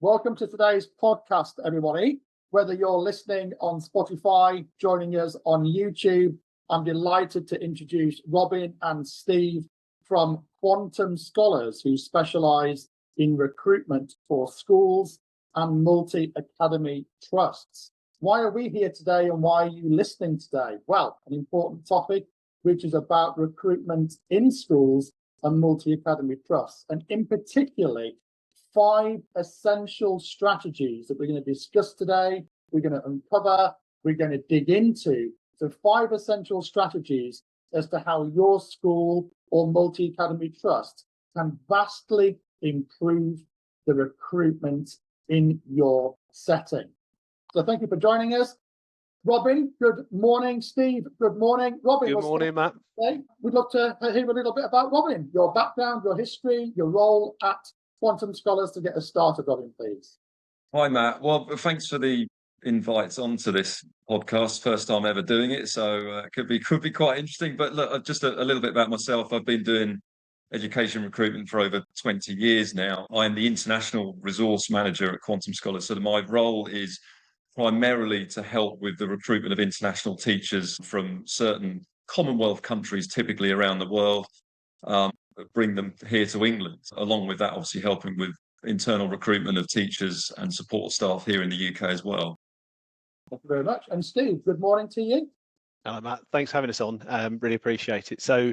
Welcome to today's podcast, everybody. Whether you're listening on Spotify, joining us on YouTube, I'm delighted to introduce Robin and Steve from Quantum Scholars, who specialise in recruitment for schools and multi-academy trusts. Why are we here today and why are you listening today? Well, an important topic, which is about recruitment in schools and multi-academy trusts, and in particular, 5 essential strategies that we're going to discuss today, we're going to uncover, we're going to dig into. So 5 essential strategies as to how your school or multi-academy trust can vastly improve the recruitment in your setting. So thank you for joining us. Robin, good morning. Steve, good morning. Robin, good morning, Matt. Today? We'd love to hear a little bit about Robin, your background, your history, your role at Quantum Scholars. To get us started, Robin, please. Hi, Matt. Well, thanks for the invites onto this podcast. First time ever doing it, so it could be quite interesting. But look, just a little bit about myself. I've been doing education recruitment for over 20 years now. I'm the international resource manager at Quantum Scholars. So my role is primarily to help with the recruitment of international teachers from certain Commonwealth countries, typically around the world. Bring them here to England. Along with that, obviously helping with internal recruitment of teachers and support staff here in the UK as well. Thank you very much. And Steve, good morning to you. Hello, Matt. Thanks for having us on. Really appreciate it. So,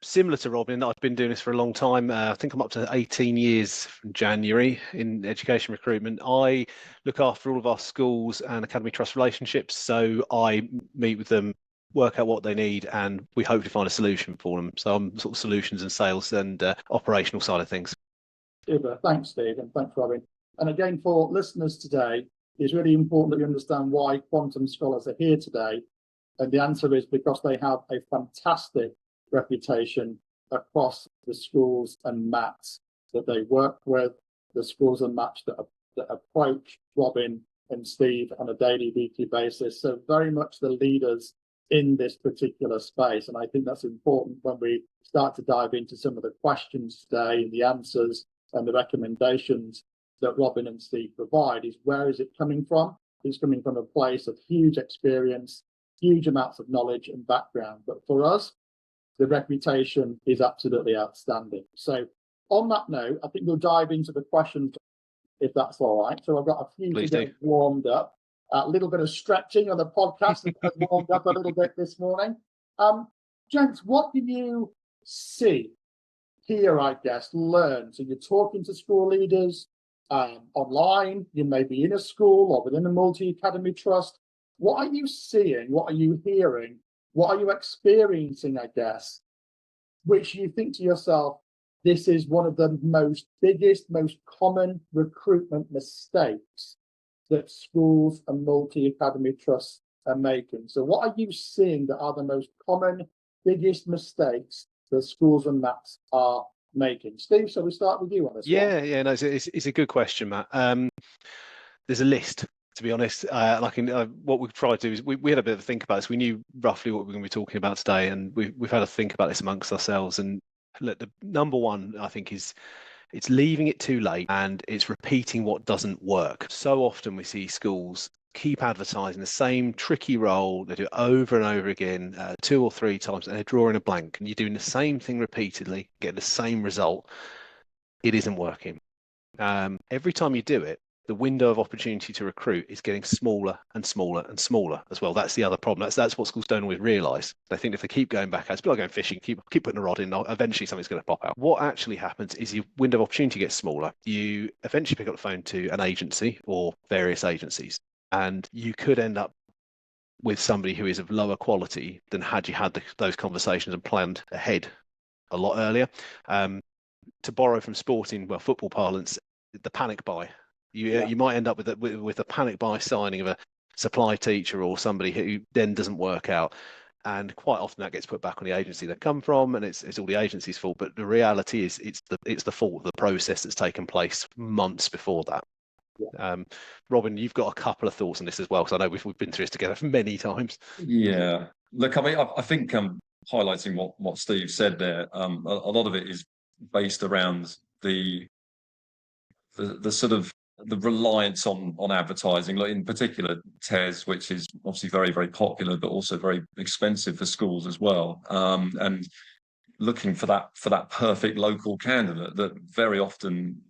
similar to Robin, I've been doing this for a long time. I think I'm up to 18 years from January in education recruitment. I look after all of our schools and academy trust relationships. So I meet with them, work out what they need, and we hope to find a solution for them. So I'm sort of solutions and sales and operational side of things. Super. Thanks, Steve, and thanks, Robin. And again, for listeners today, it's really important that we understand why Quantum Scholars are here today. And the answer is because they have a fantastic reputation across the schools and MATs that they work with, the schools and MATs that approach Robin and Steve on a daily, weekly basis. So very much the leaders in this particular space. And I think that's important when we start to dive into some of the questions today and the answers and the recommendations that Robin and Steve provide is where is it coming from? It's coming from a place of huge experience, huge amounts of knowledge and background. But for us, the reputation is absolutely outstanding. So on that note, I think we'll dive into the questions if that's all right. So I've got a few to get warmed up. A little bit of stretching on the podcast and warmed up a little bit this morning. Gents, what do you see, hear, I guess, learn? So you're talking to school leaders online, you may be in a school or within a multi-academy trust. What are you seeing? What are you hearing? What are you experiencing, I guess, which you think to yourself, this is one of the biggest, most common recruitment mistakes that schools and multi-academy trusts are making. So what are you seeing that are the most common, biggest mistakes that schools and MATs are making? Steve, shall we start with you on this one? Yeah, no, it's a good question, Matt. There's a list, to be honest. What we've tried to do is we had a bit of a think about this. We knew roughly what we were going to be talking about today, and we've had a think about this amongst ourselves. And look, the number one, I think, is it's leaving it too late and it's repeating what doesn't work. So often we see schools keep advertising the same tricky role. They do it over and over again, 2 or 3 times, and they're drawing a blank. And you're doing the same thing repeatedly, getting the same result. It isn't working. Every time you do it, the window of opportunity to recruit is getting smaller and smaller and smaller as well. That's the other problem. That's what schools don't always realise. They think if they keep going back, it's like going fishing, keep putting a rod in, eventually something's going to pop out. What actually happens is your window of opportunity gets smaller. You eventually pick up the phone to an agency or various agencies, and you could end up with somebody who is of lower quality than had you had those conversations and planned ahead a lot earlier. To borrow from football parlance, the panic buy. You might end up with a panic buy signing of a supply teacher or somebody who then doesn't work out, and quite often that gets put back on the agency they come from, and it's all the agency's fault. But the reality is it's the fault of the process that's taken place months before that. Yeah. Robin, you've got a couple of thoughts on this as well, because I know we've been through this together many times. Yeah, look, I mean, I think highlighting what Steve said there, a lot of it is based around the sort of the reliance on advertising, like in particular TES, which is obviously very, very popular, but also very expensive for schools as well. And looking for that perfect local candidate that very often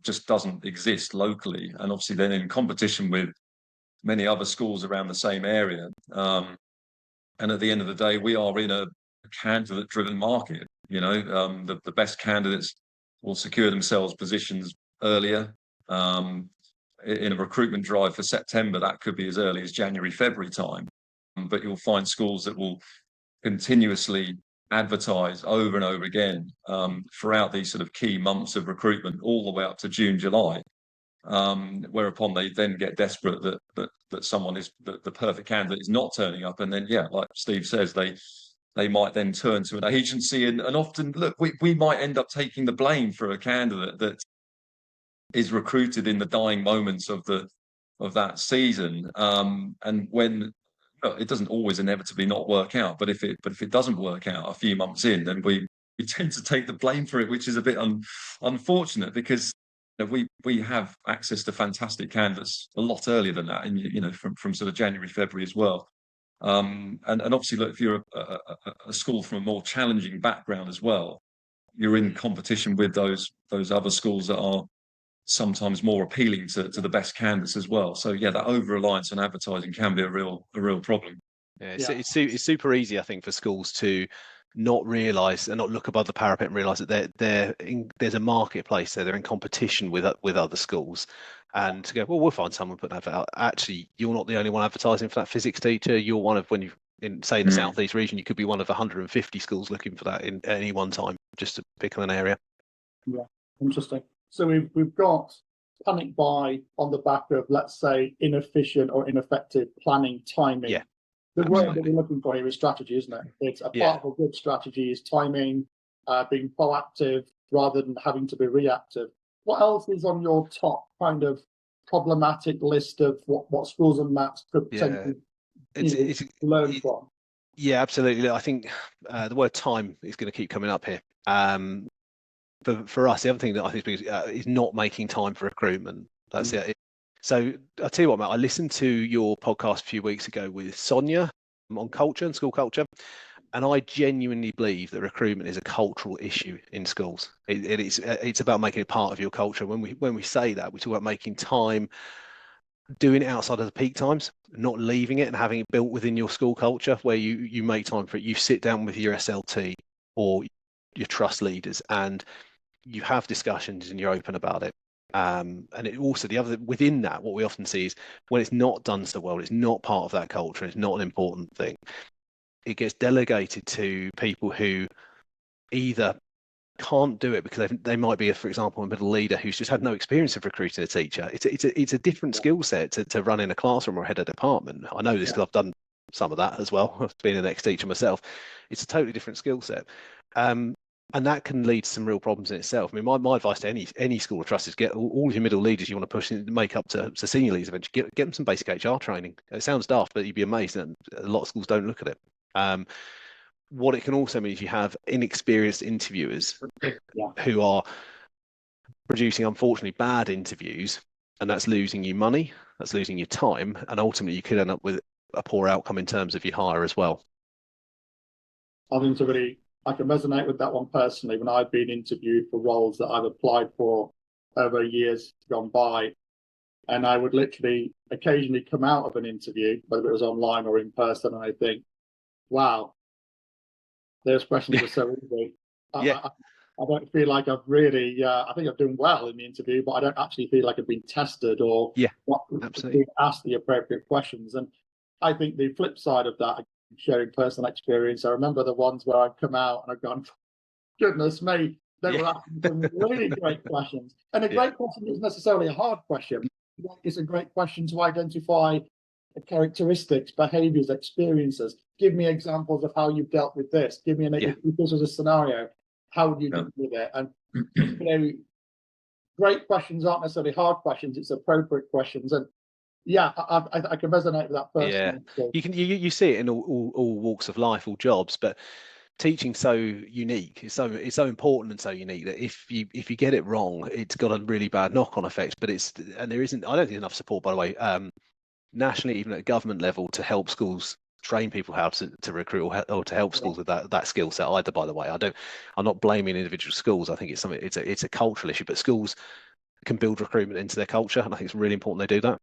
just doesn't exist locally, and obviously then in competition with many other schools around the same area. And at the end of the day, we are in a candidate-driven market. The best candidates will secure themselves positions earlier. In a recruitment drive for September, that could be as early as January, February time. But you'll find schools that will continuously advertise over and over again throughout these sort of key months of recruitment, all the way up to June, July. Whereupon they then get desperate that someone is the perfect candidate is not turning up, and then like Steve says, they might then turn to an agency, and often look, we might end up taking the blame for a candidate that is recruited in the dying moments of that season, and when it doesn't always inevitably not work out, but if it doesn't work out a few months in, then we tend to take the blame for it, which is a bit unfortunate, because we have access to fantastic candidates a lot earlier than that, and from sort of January, February as well. And obviously, look, if you're a school from a more challenging background as well, you're in competition with those other schools that are sometimes more appealing to the best candidates as well. So that over reliance on advertising can be a real problem. It's super easy, I think, for schools to not realise and not look above the parapet and realise that there's a marketplace there. They're in competition with other schools, and to go, well, we'll find someone put that out. Actually, you're not the only one advertising for that physics teacher. You're one of, when you in the southeast region, you could be one of 150 schools looking for that at any one time, just to pick on an area. Yeah, interesting. So we've got panic buy on the back of, let's say, inefficient or ineffective planning, timing. Yeah. The word that we're looking for here is strategy, isn't it? It's a part of a good strategy is timing, being proactive rather than having to be reactive. What else is on your top kind of problematic list of what schools and maths could potentially learn from? Yeah, absolutely. I think the word time is going to keep coming up here. For us, the other thing that I think is not making time for recruitment. That's it. So I'll tell you what, Matt, I listened to your podcast a few weeks ago with Sonia on culture and school culture, and I genuinely believe that recruitment is a cultural issue in schools. It's about making it part of your culture. When we say that, we talk about making time, doing it outside of the peak times, not leaving it and having it built within your school culture where you make time for it. You sit down with your SLT or your trust leaders and you have discussions and you're open about it. And it also, the other within that, what we often see is when it's not done so well, it's not part of that culture, it's not an important thing, it gets delegated to people who either can't do it because they might be, for example, a middle leader who's just had no experience of recruiting a teacher. It's a different skill set to run in a classroom or head of department. I know this because I've done some of that as well. I've been an ex-teacher myself. It's a totally different skill set. And that can lead to some real problems in itself. I mean, my advice to any school of trust is get all of your middle leaders you want to push and make up to senior leaders eventually. Get them some basic HR training. It sounds daft, but you'd be amazed that a lot of schools don't look at it. What it can also mean is you have inexperienced interviewers who are producing, unfortunately, bad interviews, and that's losing you money, that's losing you time, and ultimately you could end up with a poor outcome in terms of your hire as well. I think I can resonate with that one personally. When I've been interviewed for roles that I've applied for over years gone by, and I would literally occasionally come out of an interview, whether it was online or in person, and I think, wow, those questions are so easy. I don't feel like I've really, I think I've done well in the interview, but I don't actually feel like I've been tested or been asked the appropriate questions. And I think the flip side of that, sharing personal experience, I remember the ones where I've come out and I've gone, goodness me, they were asking some really great questions. And a great question isn't necessarily a hard question. It's a great question to identify the characteristics, behaviors, experiences. Give me examples of how you've dealt with this. Give me if this was a scenario, how would you deal with it? And great questions aren't necessarily hard questions, it's appropriate questions. And I can resonate with that person. You see it in all walks of life, all jobs, but teaching's so unique. It's so important and so unique that if you get it wrong, it's got a really bad knock-on effect. But there isn't, I don't think, enough support, by the way, nationally, even at government level, to help schools train people how to recruit or to help schools with that skill set either. By the way, I'm not blaming individual schools. I think it's a cultural issue, but schools can build recruitment into their culture, and I think it's really important they do that.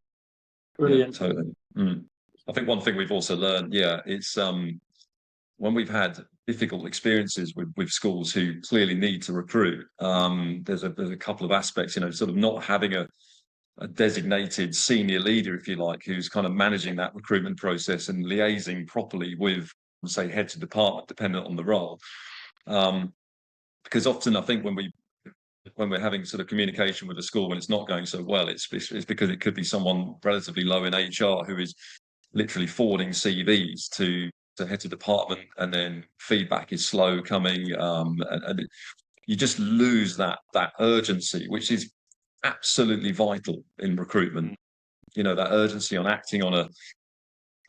Brilliant. Yeah, totally. I think one thing we've also learned, it's when we've had difficult experiences with schools who clearly need to recruit, there's a couple of aspects, sort of not having a designated senior leader, if you like, who's kind of managing that recruitment process and liaising properly with, say, heads of department, dependent on the role. Because often I think when we're having sort of communication with a school when it's not going so well, it's because it could be someone relatively low in HR who is literally forwarding CVs to heads of department, and then feedback is slow coming, and you just lose that urgency, which is absolutely vital in recruitment. That urgency on acting on a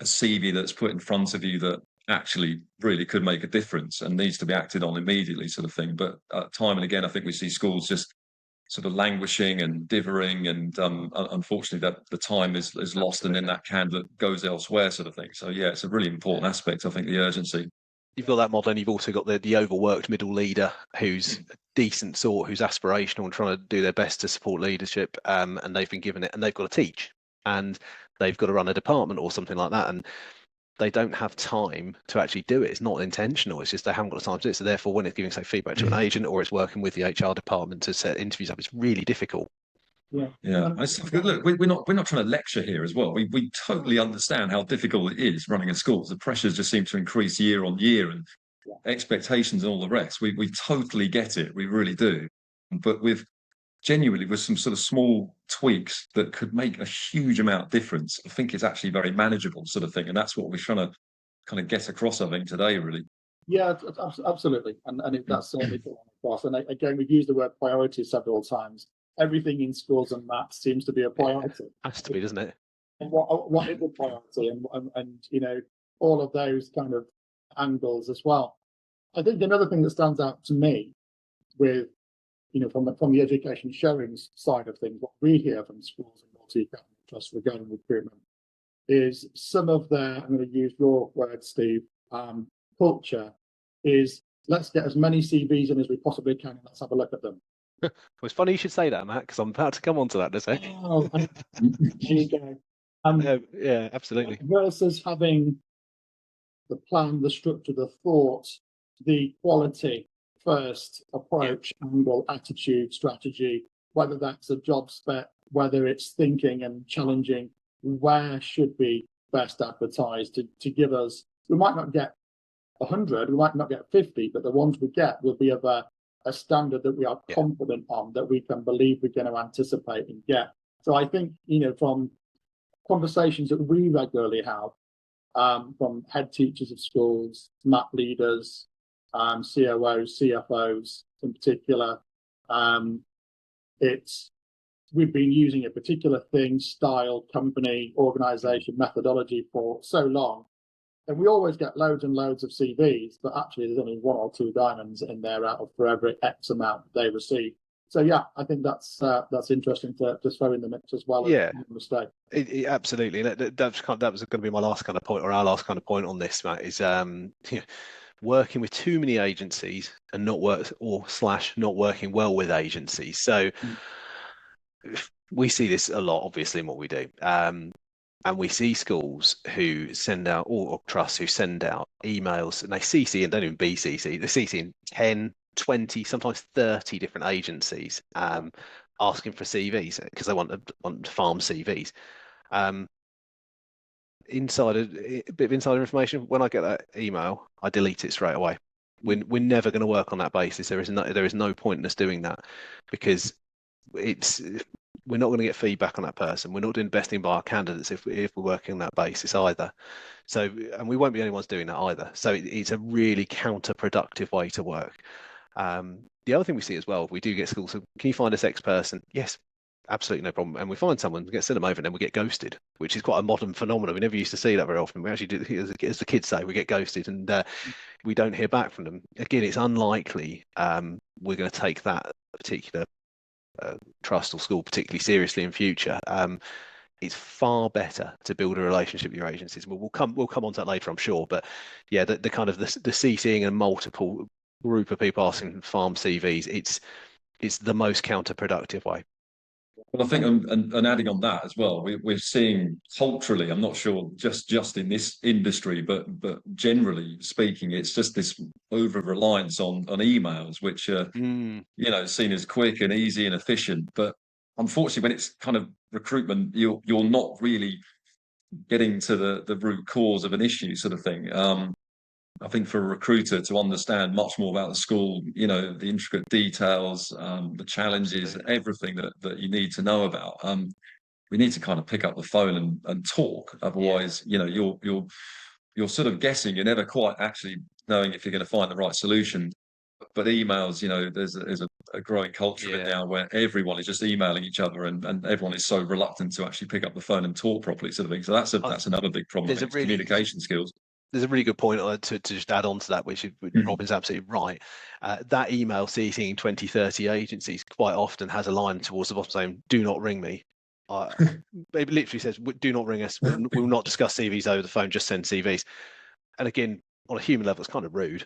CV that's put in front of you that actually really could make a difference and needs to be acted on immediately, sort of thing. But time and again, I think we see schools just sort of languishing and divvying, and unfortunately that the time is lost, and then that candidate goes elsewhere, sort of thing. So yeah, it's a really important aspect, I think, the urgency. You've got that model, and you've also got the overworked middle leader who's a decent sort, who's aspirational and trying to do their best to support leadership, and they've been given it, and they've got to teach, and they've got to run a department or something like that, and they don't have time to actually do it. It's not intentional, it's just they haven't got the time to do it. So therefore, when it's giving, say, feedback to an agent, or it's working with the HR department to set interviews up, it's really difficult. Yeah. Look, we're not trying to lecture here as well. We totally understand how difficult it is running a school. The pressures just seem to increase year on year, and expectations and all the rest. We totally get it. We really do. But with some sort of small tweaks that could make a huge amount of difference, I think it's actually very manageable, sort of thing. And that's what we're trying to kind of get across, I think, today, really. Yeah, absolutely. And that's certainly put on across. And again, we've used the word priority several times. Everything in schools and maths seems to be a priority. Has to be, doesn't it? And what is a priority, and all of those kind of angles as well. I think another thing that stands out to me with, from the education showings side of things, what we hear from schools and multi-academy trusts regarding recruitment is some of their, I'm going to use your word, Steve, culture is, let's get as many CVs in as we possibly can, and let's have a look at them. Well, it's funny you should say that, Matt, because I'm about to come on to that in a sec. Oh, there you go. Yeah, absolutely. Versus having the plan, the structure, the thought, the quality first approach, angle, attitude, strategy, whether that's a job spec, whether it's thinking and challenging where should be best advertised to give us, we might not get 100, we might not get 50, but the ones we get will be of a standard that we are confident on, that we can believe we're going to anticipate and get. So I think, from conversations that we regularly have, from head teachers of schools, MAP leaders, COOs, CFOs in particular, we've been using a particular thing, style, company, organization, methodology for so long. And we always get loads and loads of CVs, but actually there's only one or two diamonds in there out of for every X amount they receive. So yeah, I think that's interesting to throw in the mix as well. Yeah, mistake. Absolutely. That was going to be my last kind of point, or our last kind of point on this, Matt, is working with too many agencies and not working well with agencies. So we see this a lot, obviously, in what we do. And we see schools who send out, or trusts who send out emails, and they CC and don't even be CC. They CC in 10, 20, sometimes 30 different agencies, asking for CVs because they want to farm CVs. A bit of insider information. When I get that email, I delete it straight away. We're never going to work on that basis. There is no point in us doing that, because we're not going to get feedback on that person. We're not doing the best thing by our candidates if we're working on that basis either. So, and we won't be the only ones doing that either. So it's a really counterproductive way to work. The other thing we see as well, if we do get schools, can you find us X person? Yes, absolutely no problem. And we find someone, we get send them over, and then we get ghosted, which is quite a modern phenomenon. We never used to see that very often. We actually do, as the kids say, we get ghosted, and we don't hear back from them. Again, it's unlikely we're going to take that particular trust or school particularly seriously in future. It's far better to build a relationship with your agencies. We'll come on to that later, I'm sure. But yeah, the kind of the CCing and multiple group of people asking farm CVs, it's the most counterproductive way. Well, I think, and adding on that as well, we're seeing culturally, I'm not sure just in this industry, but generally speaking, it's just this over reliance on emails, which are seen as quick and easy and efficient. But unfortunately, when it's kind of recruitment, you're not really getting to the root cause of an issue, sort of thing. I think for a recruiter to understand much more about the school, the intricate details, the challenges, everything that you need to know about, we need to kind of pick up the phone and talk. Otherwise, you're sort of guessing. You're never quite actually knowing if you're going to find the right solution. But emails, there's a growing culture of it now where everyone is just emailing each other, and everyone is so reluctant to actually pick up the phone and talk properly, sort of thing. So that's another big problem. It's communication skills. There's a really good point to just add on to that, which Robin's absolutely right. That email CCing 20, 30 agencies quite often has a line towards the bottom saying, "Do not ring me." It literally says, "Do not ring us. We'll not discuss CVs over the phone. Just send CVs." And again, on a human level, it's kind of rude.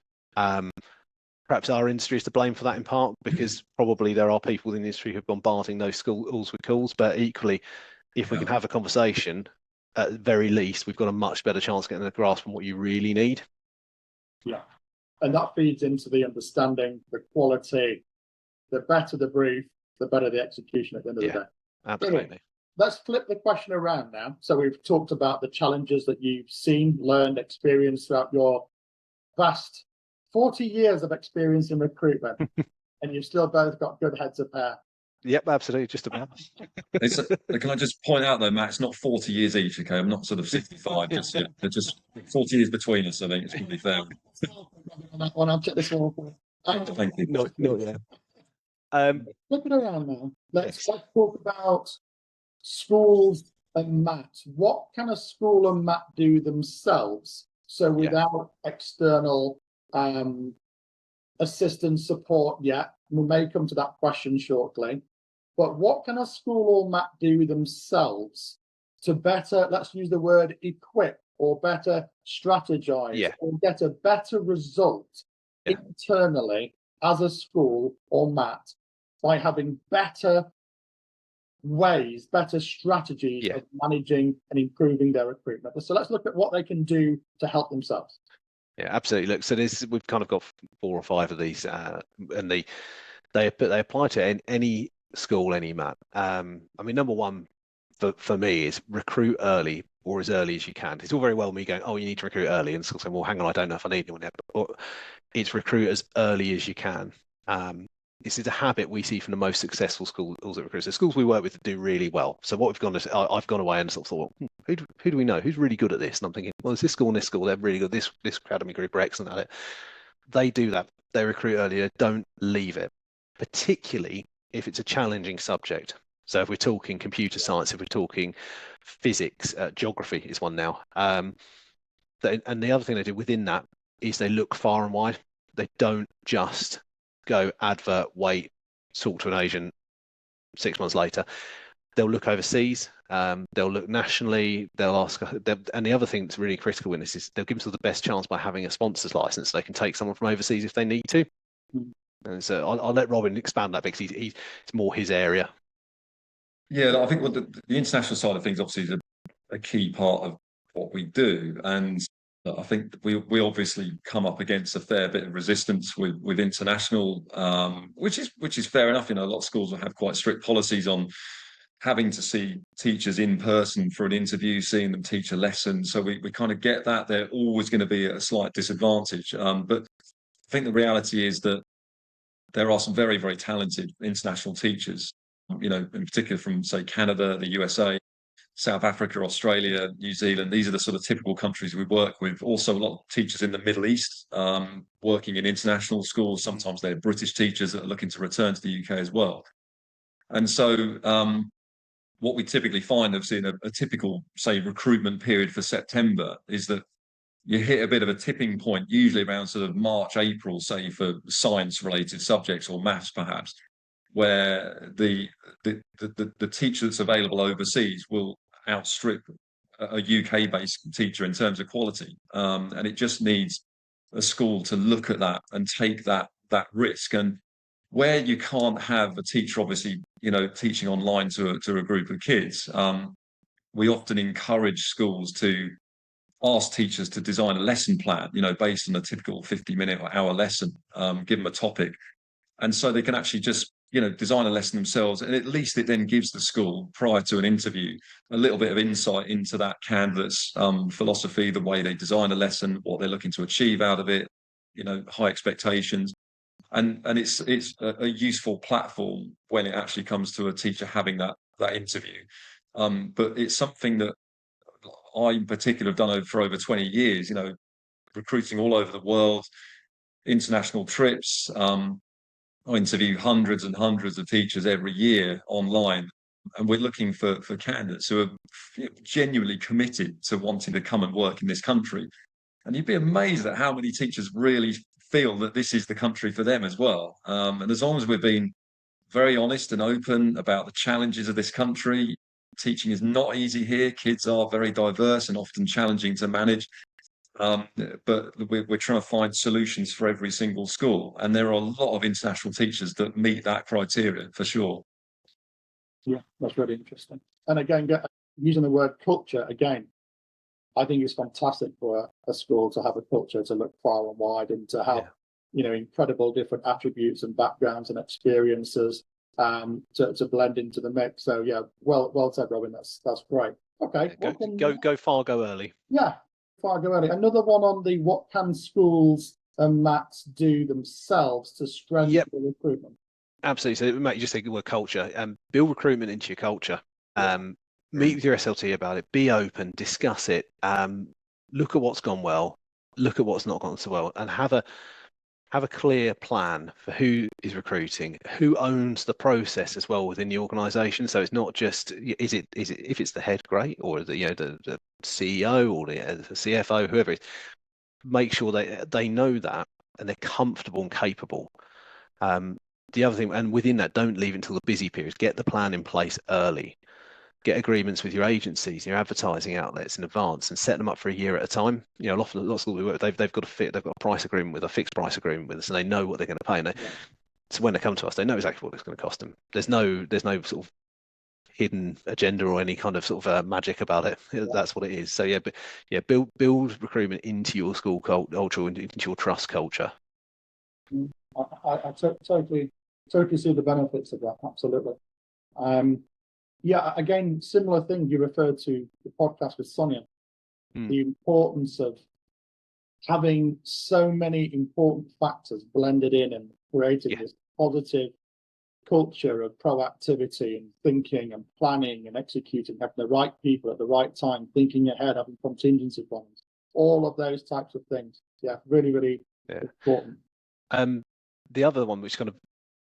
Perhaps our industry is to blame for that in part, because probably there are people in the industry who are bombarding those schools with calls. But equally, if we can have a conversation, at the very least, we've got a much better chance of getting a grasp on what you really need. Yeah. And that feeds into the understanding, the quality. The better the brief, the better the execution at the end of the day. Absolutely. Anyway, let's flip the question around now. So we've talked about the challenges that you've seen, learned, experienced throughout your vast 40 years of experience in recruitment. And you've still both got good heads of hair. Yep, absolutely, just about. Can I just point out though, Matt, it's not 40 years each, okay? I'm not sort of 65, they're just 40 years between us, I think it's probably fair. On that one, I'll check this one. Thank you. No, yeah. Flipping around now, let's talk about schools and Matt. What can a school and Matt do themselves? So without external assistance support yet, we may come to that question shortly. But what can a school or Matt do themselves to better, let's use the word equip, or better strategize, or get a better result internally as a school or Matt by having better ways, better strategies of managing and improving their recruitment? So let's look at what they can do to help themselves. Yeah, absolutely. Look, so we've kind of got 4 or 5 of these, and they apply to any school, any Matt. I mean, number one for me is recruit early, or as early as you can. It's all very well me going, "Oh, you need to recruit early," and school saying, "Well, hang on, I don't know if I need anyone yet." But it's recruit as early as you can. This is a habit we see from the most successful schools that recruit. So schools we work with do really well. So what we've gone to, I've gone away and sort of thought, who do we know? Who's really good at this? And I'm thinking, well, there's this school and this school. They're really good. This academy group are excellent at it. They do that. They recruit earlier. Don't leave it, particularly if it's a challenging subject. So if we're talking computer science, if we're talking physics, geography is one now. And the other thing they do within that is they look far and wide. They don't just go advert, wait, talk to an agent 6 months later. They'll look overseas, they'll look nationally, they'll ask, and the other thing that's really critical in this is they'll give themselves the best chance by having a sponsor's license. They can take someone from overseas if they need to. And so I'll let Robin expand that because it's more his area. Yeah, I think the international side of things obviously is a key part of what we do, and I think we obviously come up against a fair bit of resistance with international, which is fair enough. A lot of schools will have quite strict policies on having to see teachers in person for an interview, seeing them teach a lesson. So we kind of get that they're always going to be at a slight disadvantage. But I think the reality is that there are some very, very talented international teachers, in particular from, say, Canada, the USA, South Africa, Australia, New Zealand. These are the sort of typical countries we work with. Also, a lot of teachers in the Middle East working in international schools. Sometimes they're British teachers that are looking to return to the UK as well. And so what we typically find of seeing a typical, say, recruitment period for September is that you hit a bit of a tipping point, usually around sort of March, April, say for science-related subjects or maths, perhaps, where the teacher that's available overseas will outstrip a UK-based teacher in terms of quality, and it just needs a school to look at that and take that risk. And where you can't have a teacher, obviously, teaching online to a group of kids, we often encourage schools to ask teachers to design a lesson plan, based on a typical 50-minute or hour lesson, give them a topic. And so they can actually just, design a lesson themselves. And at least it then gives the school, prior to an interview, a little bit of insight into that candidate's philosophy, the way they design a lesson, what they're looking to achieve out of it, high expectations. And it's a useful platform when it actually comes to a teacher having that interview. But it's something that I in particular have done for over 20 years, recruiting all over the world, international trips. I interview hundreds and hundreds of teachers every year online, and we're looking for candidates who are genuinely committed to wanting to come and work in this country. And you'd be amazed at how many teachers really feel that this is the country for them as well. And as long as we're being very honest and open about the challenges of this country, teaching is not easy here. Kids are very diverse and often challenging to manage. But we're trying to find solutions for every single school. And there are a lot of international teachers that meet that criteria for sure. Yeah, that's really interesting. And again, using the word culture, again, I think it's fantastic for a school to have a culture to look far and wide and to have, incredible different attributes and backgrounds and experiences to blend into the mix. So yeah, well said, Robin. That's great. Okay. Go far, go early. Yeah. Go early. Another one on the what can schools and Mats do themselves to strengthen the recruitment? Absolutely. So, Matt, you just said the word culture. Build recruitment into your culture. Meet with your SLT about it. Be open. Discuss it. Look at what's gone well. Look at what's not gone so well, and have a clear plan for who is recruiting, who owns the process as well within the organisation. So it's not just is it if it's the head, great, or the CEO or the CFO, whoever it is. Make sure they know that and they're comfortable and capable. The other thing, and within that, don't leave until the busy periods. Get the plan in place early. Get agreements with your agencies, your advertising outlets in advance, and set them up for a year at a time. Lots of schools we work with, they've got a price agreement with a fixed price agreement with us, and they know what they're going to pay. And so when they come to us, they know exactly what it's going to cost them. There's no sort of hidden agenda or any kind of sort of magic about it. That's what it is. So build recruitment into your school culture, into your trust culture. I totally see the benefits of that. Absolutely. Again, similar thing. You referred to the podcast with Sonia, the importance of having so many important factors blended in and creating this positive culture of proactivity and thinking and planning and executing, having the right people at the right time, thinking ahead, having contingency plans, all of those types of things. Yeah, really, really important. The other one, which kind of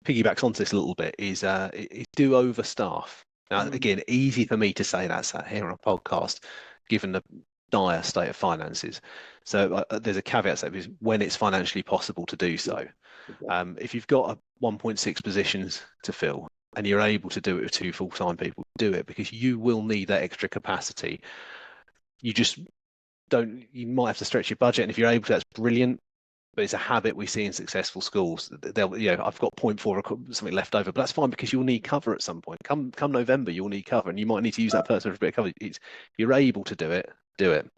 piggybacks onto this a little bit, is do overstaff. Now, again, easy for me to say that sat here on a podcast, given the dire state of finances. So there's a caveat to that, is when it's financially possible to do so. If you've got 1.6 positions to fill and you're able to do it with 2 full-time people, do it, because you will need that extra capacity. You just don't, you might have to stretch your budget, and if you're able to, that's brilliant. But it's a habit we see in successful schools. They'll, I've got 0.4 or something left over, but that's fine, because you'll need cover at some point. Come November, you'll need cover, and you might need to use that person for a bit of cover. You're able to do it, do it.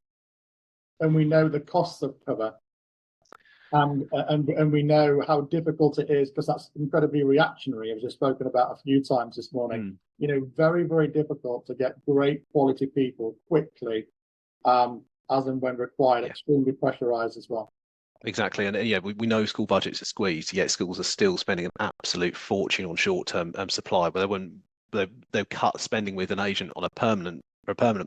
And we know the costs of cover, and we know how difficult it is, because that's incredibly reactionary, as we've spoken about a few times this morning. Very, very difficult to get great quality people quickly, as and when required. Extremely pressurized as well. Exactly, and we know school budgets are squeezed, yet schools are still spending an absolute fortune on short-term supply. But they'll cut spending with an agent on a permanent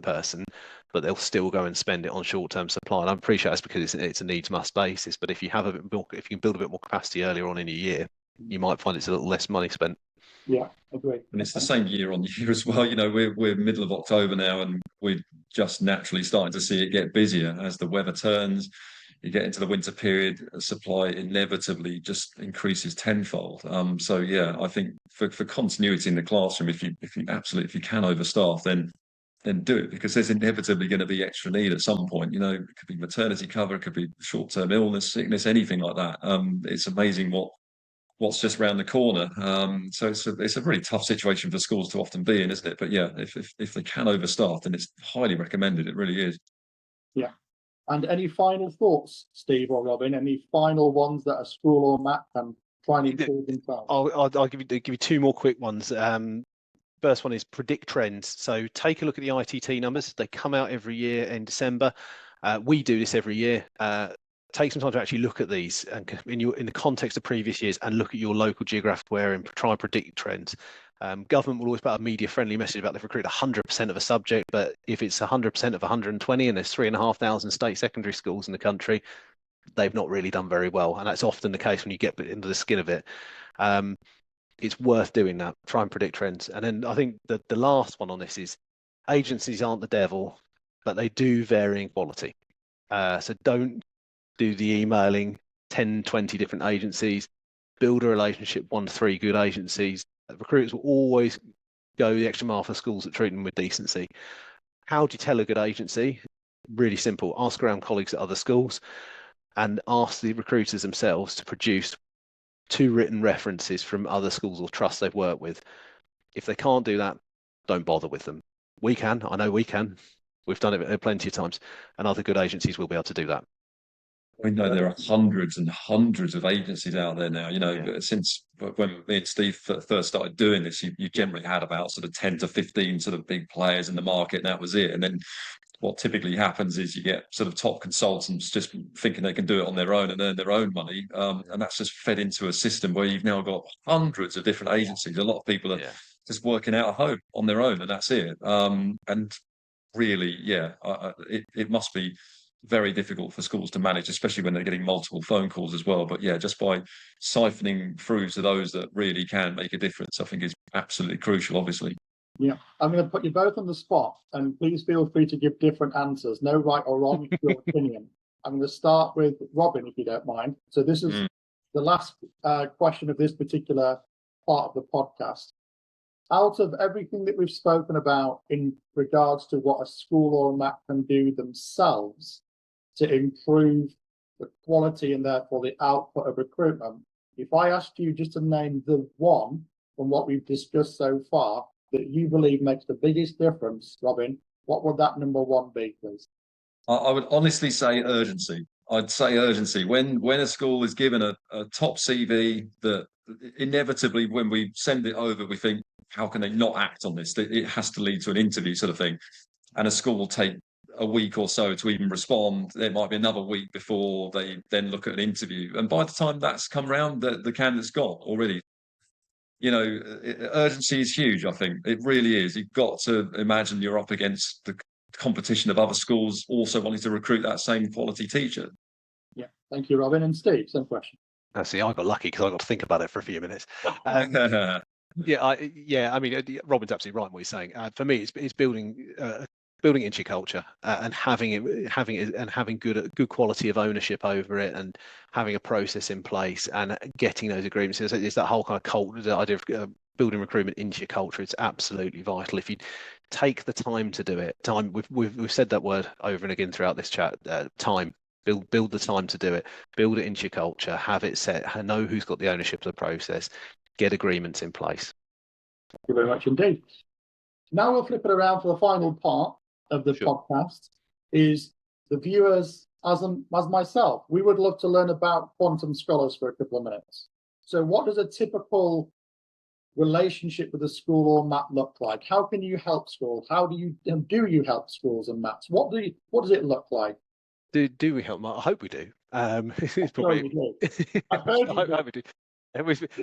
person, but they'll still go and spend it on short-term supply. And I appreciate that's because it's a needs-must basis. But if you have if you can build a bit more capacity earlier on in your year, you might find it's a little less money spent. Yeah, agree. And it's the same year on year as well. You know, we're middle of October now, and we're just naturally starting to see it get busier as the weather turns. You get into the winter period, supply inevitably just increases tenfold. So yeah, I think for continuity in the classroom, if you can overstaff, then do it, because there's inevitably going to be extra need at some point. You know, it could be maternity cover, it could be short-term illness, sickness, anything like that. It's amazing what's just around the corner. So it's a really tough situation for schools to often be in, isn't it? But yeah, if they can overstaff, then it's highly recommended. It really is. Yeah. And any final thoughts, Steve or Robin? Any final ones that a school or Matt can try and improve themselves? I'll give you two more quick ones. First one is predict trends. So take a look at the ITT numbers. They come out every year in December. We do this every year. Take some time to actually look at these and in the context of previous years, and look at your local geographical area and try and predict trends. Government will always put a media-friendly message about they've recruited 100% of a subject, but if it's 100% of 120 and there's 3,500 state secondary schools in the country, they've not really done very well, and that's often the case when you get into the skin of it. It's worth doing that. Try and predict trends. And then I think the last one on this is agencies aren't the devil, but they do vary in quality. So don't do the emailing 10, 20 different agencies. Build a relationship, 1 to 3 good agencies. Recruiters will always go the extra mile for schools that treat them with decency. How do you tell a good agency? Really simple. Ask around colleagues at other schools and ask the recruiters themselves to produce 2 written references from other schools or trusts they've worked with. If they can't do that, don't bother with them. We can. I know we can. We've done it plenty of times, and other good agencies will be able to do that. We know there are hundreds and hundreds of agencies out there now. You know, Yeah. since when me and Steve first started doing this, you generally had about sort of 10 to 15 sort of big players in the market, and that was it. And then what typically happens is you get sort of top consultants just thinking they can do it on their own and earn their own money. And that's just fed into a system where you've now got hundreds of different agencies. A lot of people are just working out at home on their own, and that's it. And really, yeah, it must be very difficult for schools to manage, especially when they're getting multiple phone calls as well. But yeah, just by siphoning through to those that really can make a difference, I think is absolutely crucial, obviously. Yeah, I'm going to put you both on the spot, and please feel free to give different answers. No right or wrong, it's your opinion. I'm going to start with Robin, if you don't mind. So this is the last question of this particular part of the podcast. Out of everything that we've spoken about in regards to what a school or a MAP can do themselves to improve the quality and therefore the output of recruitment, if I asked you just to name the one from what we've discussed so far that you believe makes the biggest difference, Robin, what would that number one be, please? I would honestly say urgency. I'd say urgency. When a school is given a top CV, that inevitably when we send it over, we think, how can they not act on this? It has to lead to an interview sort of thing. And a school will take a week or so to even respond. There might be another week before they then look at an interview. And by the time that's come around, the candidate's gone already. You know, urgency is huge, I think. It really is. You've got to imagine you're up against the competition of other schools also wanting to recruit that same quality teacher. Yeah, thank you, Robin. And Steve, same question. See, I got lucky because I got to think about it for a few minutes. I mean, Robin's absolutely right in what he's saying. For me, it's building into your culture and having good quality of ownership over it, and having a process in place and getting those agreements. It's that whole kind of culture, the idea of building recruitment into your culture. It's absolutely vital. If you take the time to do it, we've said that word over and again throughout this chat. Time. Build the time to do it. Build it into your culture. Have it set. Know who's got the ownership of the process. Get agreements in place. Thank you very much indeed. Now we'll flip it around for the final part of the podcast. Is the viewers, as myself, we would love to learn about Quantum Scholars for a couple of minutes. So what does a typical relationship with a school or MAP look like? How can you help schools? How do you help schools and MAPs? What does it look like? Do we help? I hope we do. It's probably. I hope we do.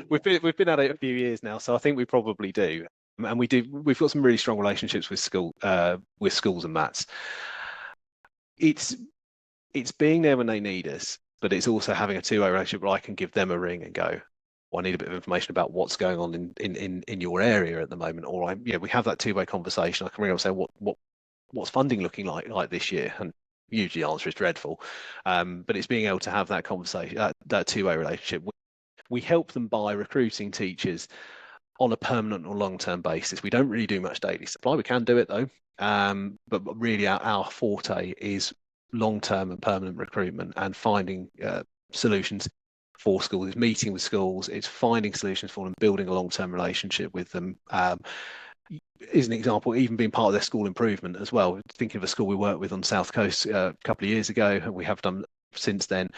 We've been at it a few years now, so I think we probably do. And we do. We've got some really strong relationships with schools and MATs. It's being there when they need us, but it's also having a two-way relationship where I can give them a ring and go, or I need a bit of information about what's going on in your area at the moment, or we have that two-way conversation. I can ring up and say, what's funding looking like this year? And usually the answer is dreadful. But it's being able to have that conversation, that two-way relationship. We help them by recruiting teachers on a permanent or long-term basis. We don't really do much daily supply. We can do it though. But really our forte is long-term and permanent recruitment and finding solutions for schools. It's meeting with schools, it's finding solutions for them, building a long-term relationship with them. Is an example, even being part of their school improvement as well. Thinking of a school we worked with on South Coast a couple of years ago, and we have done since then.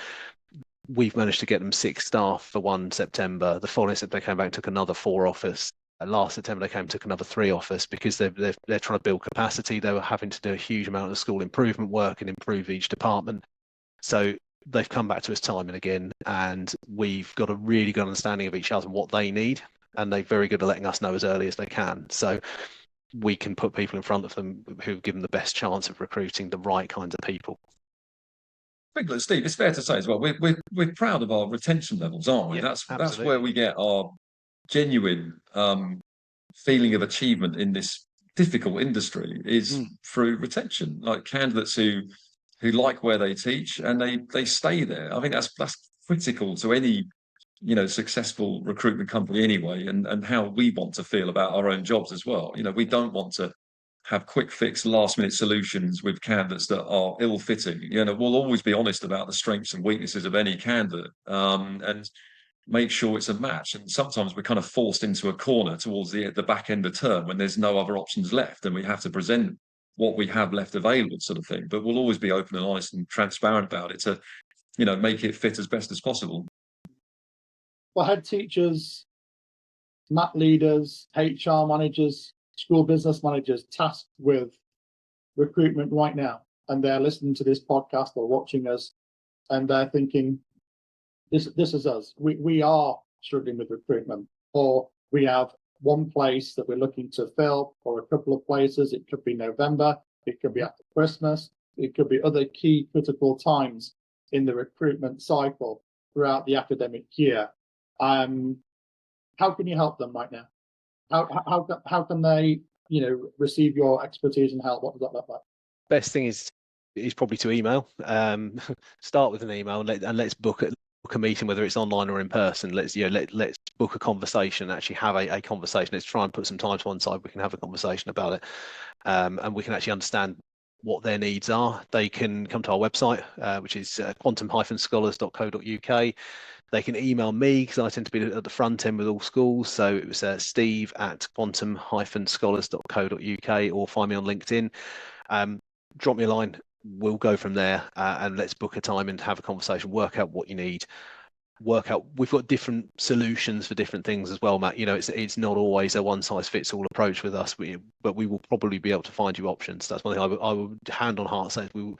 We've managed to get them 6 staff for 1 September. The following September they came back and took another 4 office. Last September they came and took another 3 office because they're trying to build capacity. They were having to do a huge amount of school improvement work and improve each department. So they've come back to us time and again, and we've got a really good understanding of each other and what they need, and they're very good at letting us know as early as they can. So we can put people in front of them who give them the best chance of recruiting the right kinds of people. I think, Steve, it's fair to say as well, we're proud of our retention levels, aren't we? Yeah, that's where we get our genuine feeling of achievement in this difficult industry is through retention. Like candidates who like where they teach and they stay there. I think that's critical to any successful recruitment company anyway, and how we want to feel about our own jobs as well. We don't want to have quick fix last minute solutions with candidates that are ill-fitting. We'll always be honest about the strengths and weaknesses of any candidate, and make sure it's a match. And sometimes we're kind of forced into a corner towards the back end of term when there's no other options left and we have to present what we have left available, sort of thing. But we'll always be open and honest and transparent about it to make it fit as best as possible. Well, head teachers, MAT leaders, HR managers, school business managers tasked with recruitment right now, and they're listening to this podcast or watching us, and they're thinking, this is us. We are struggling with recruitment, or we have one place that we're looking to fill, or a couple of places. It could be November, it could be after Christmas, it could be other key critical times in the recruitment cycle throughout the academic year. How can you help them right now? How can they, receive your expertise and help? What does that look like? Best thing is probably to email. Start with an email and let's book a meeting, whether it's online or in person. Let's book a conversation. Actually have a conversation. Let's try and put some time to one side. We can have a conversation about it, and we can actually understand what their needs are. They can come to our website, which is quantum-scholars.co.uk. They can email me because I tend to be at the front end with all schools. So it was steve@quantum-scholars.co.uk, or find me on LinkedIn. Drop me a line. We'll go from there, and let's book a time and have a conversation, work out what you need. We've got different solutions for different things as well, Matt. It's not always a one-size-fits-all approach with us, but we will probably be able to find you options. That's one thing I would hand on heart say. We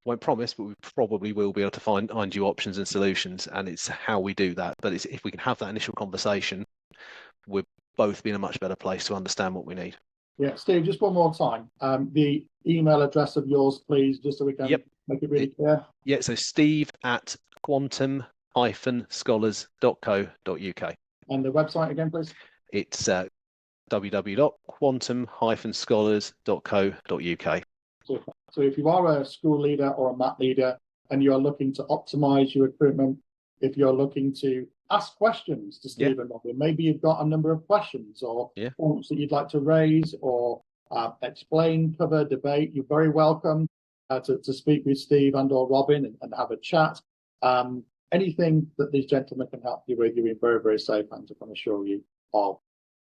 won't promise, but we probably will be able to find you options and solutions, and it's how we do that. But if we can have that initial conversation, we'll both be in a much better place to understand what we need. Yeah, Steve, just one more time. The email address of yours, please, just so we can make it really clear. Yeah, so steve@quantum-scholars.co.uk. And the website again, please? It's www.quantum-scholars.co.uk. So if you are a school leader or a MAT leader and you're looking to optimize your recruitment, if you're looking to ask questions to Steve and Robin, maybe you've got a number of questions or points that you'd like to raise or explain, cover, debate, you're very welcome to speak with Steve and or Robin and have a chat. Anything that these gentlemen can help you with, you're in very, very safe hands, I can assure you of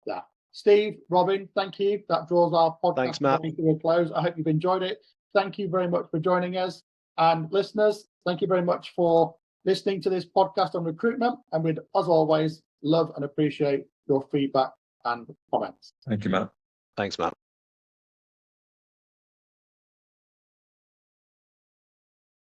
that. Steve, Robin, thank you. That draws our podcast to a close. I hope you've enjoyed it. Thank you very much for joining us. And listeners, thank you very much for listening to this podcast on recruitment. And we'd, as always, love and appreciate your feedback and comments. Thank you, Matt. Thanks, Matt.